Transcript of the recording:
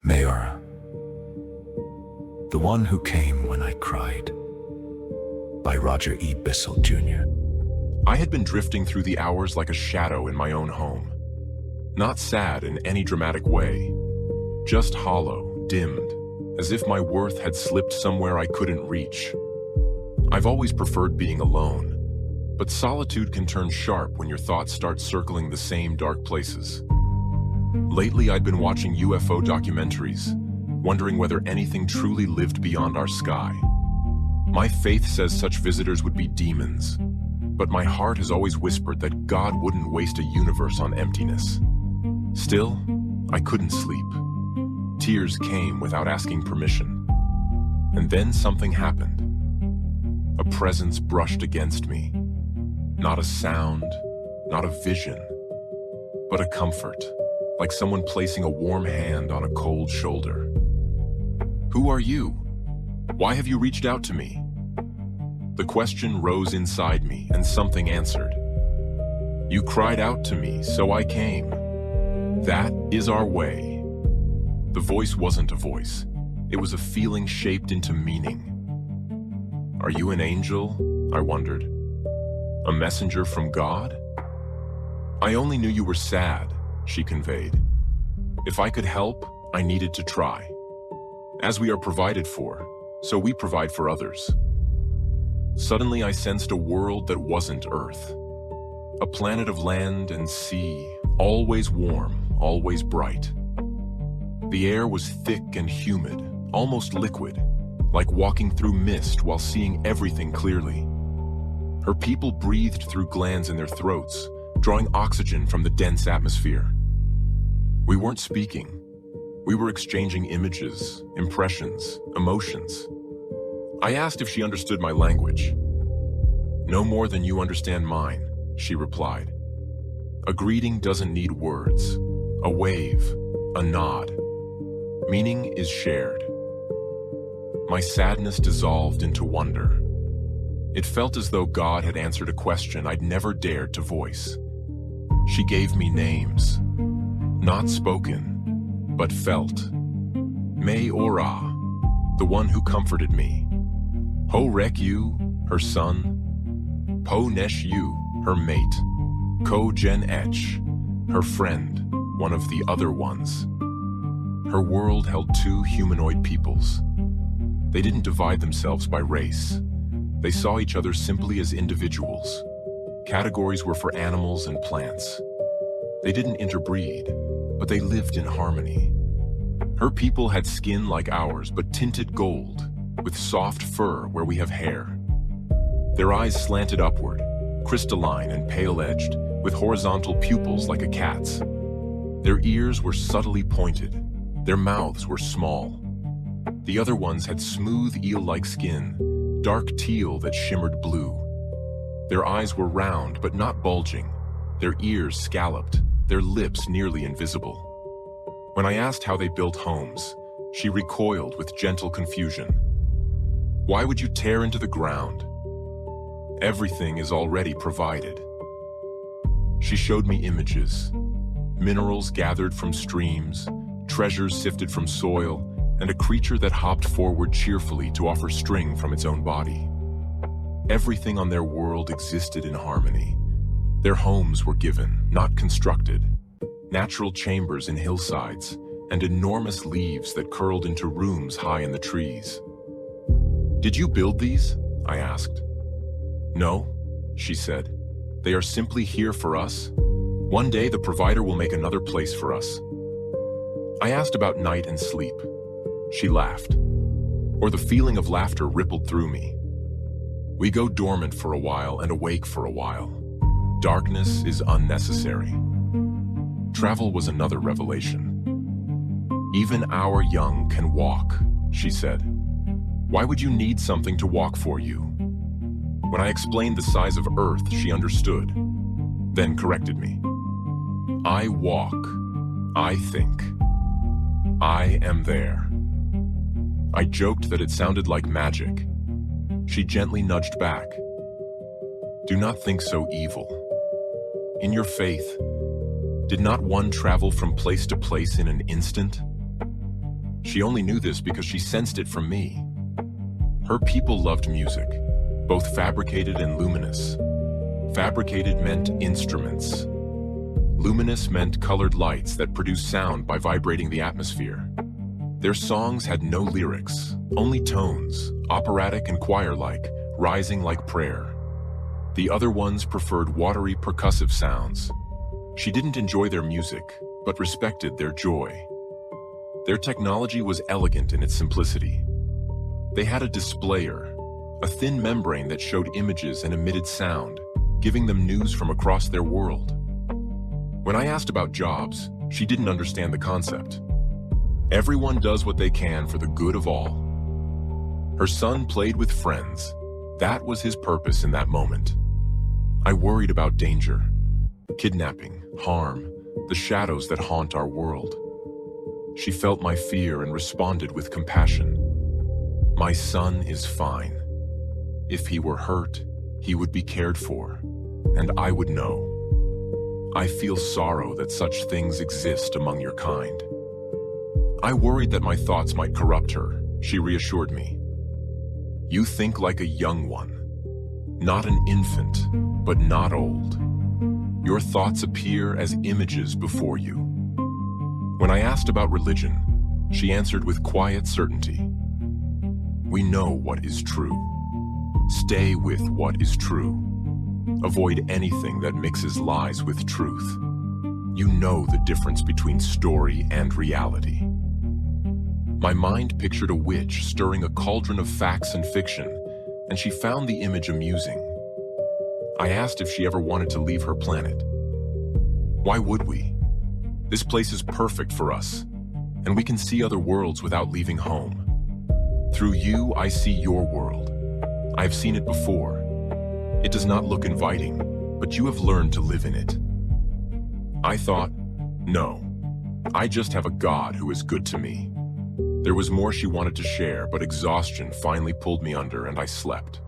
Mayorah, the one who came when I cried, by Roger E. Bissell, Jr. I had been drifting through the hours like a shadow in my own home. Not sad in any dramatic way, just hollow, dimmed, as if my worth had slipped somewhere I couldn't reach. I've always preferred being alone, but solitude can turn sharp when your thoughts start circling the same dark places. Lately, I'd been watching UFO documentaries, wondering whether anything truly lived beyond our sky. My faith says such visitors would be demons, but my heart has always whispered that God wouldn't waste a universe on emptiness. Still, I couldn't sleep. Tears came without asking permission. And then something happened. A presence brushed against me. Not a sound, not a vision, but a comfort, like someone placing a warm hand on a cold shoulder. Who are you? Why have you reached out to me? The question rose inside me, and something answered. You cried out to me, so I came. That is our way. The voice wasn't a voice. It was a feeling shaped into meaning. Are you an angel? I wondered. A messenger from God? I only knew you were sad, she conveyed. If I could help, I needed to try. As we are provided for, so we provide for others. Suddenly I sensed a world that wasn't Earth. A planet of land and sea, always warm, always bright. The air was thick and humid, almost liquid, like walking through mist while seeing everything clearly. Her people breathed through glands in their throats, drawing oxygen from the dense atmosphere. We weren't speaking. We were exchanging images, impressions, emotions. I asked if she understood my language. No more than you understand mine, she replied. A greeting doesn't need words. A wave, a nod. Meaning is shared. My sadness dissolved into wonder. It felt as though God had answered a question I'd never dared to voice. She gave me names. Not spoken, but felt. Mayorah, the one who comforted me. Ho Rek Yu, her son. Po Nesh Yu, her mate. Ko Jen Etch, her friend, one of the other ones. Her world held two humanoid peoples. They didn't divide themselves by race. They saw each other simply as individuals. Categories were for animals and plants. They didn't interbreed, but they lived in harmony. Her people had skin like ours, but tinted gold, with soft fur where we have hair. Their eyes slanted upward, crystalline and pale-edged, with horizontal pupils like a cat's. Their ears were subtly pointed. Their mouths were small. The other ones had smooth eel-like skin, dark teal that shimmered blue. Their eyes were round but not bulging, their ears scalloped, their lips nearly invisible. When I asked how they built homes, she recoiled with gentle confusion. Why would you tear into the ground? Everything is already provided. She showed me images, minerals gathered from streams, treasures sifted from soil, and a creature that hopped forward cheerfully to offer string from its own body. Everything on their world existed in harmony. Their homes were given, not constructed. Natural chambers in hillsides, and enormous leaves that curled into rooms high in the trees. Did you build these? I asked. No, she said. They are simply here for us. One day the provider will make another place for us. I asked about night and sleep. She laughed, or the feeling of laughter rippled through me. We go dormant for a while and awake for a while. Darkness is unnecessary. Travel was another revelation. Even our young can walk, she said. Why would you need something to walk for you? When I explained the size of Earth, she understood, then corrected me. I walk. I think. I am there. I joked that it sounded like magic. She gently nudged back. Do not think so evil. In your faith, did not one travel from place to place in an instant? She only knew this because she sensed it from me. Her people loved music, both fabricated and luminous. Fabricated meant instruments. Luminous meant colored lights that produced sound by vibrating the atmosphere. Their songs had no lyrics, only tones, operatic and choir-like, rising like prayer. The other ones preferred watery percussive sounds. She didn't enjoy their music, but respected their joy. Their technology was elegant in its simplicity. They had a displayer, a thin membrane that showed images and emitted sound, giving them news from across their world. When I asked about jobs, she didn't understand the concept. Everyone does what they can for the good of all. Her son played with friends. That was his purpose in that moment. I worried about danger, kidnapping, harm, the shadows that haunt our world. She felt my fear and responded with compassion. My son is fine. If he were hurt, he would be cared for, and I would know. I feel sorrow that such things exist among your kind. I worried that my thoughts might corrupt her. She reassured me. You think like a young one, not an infant, but not old. Your thoughts appear as images before you. When I asked about religion, she answered with quiet certainty. We know what is true. Stay with what is true. Avoid anything that mixes lies with truth. You know the difference between story and reality. My mind pictured a witch stirring a cauldron of facts and fiction, and she found the image amusing. I asked if she ever wanted to leave her planet. Why would we? This place is perfect for us, and we can see other worlds without leaving home. Through you, I see your world. I have seen it before. It does not look inviting, but you have learned to live in it. I thought, no, I just have a God who is good to me. There was more she wanted to share, but exhaustion finally pulled me under and I slept.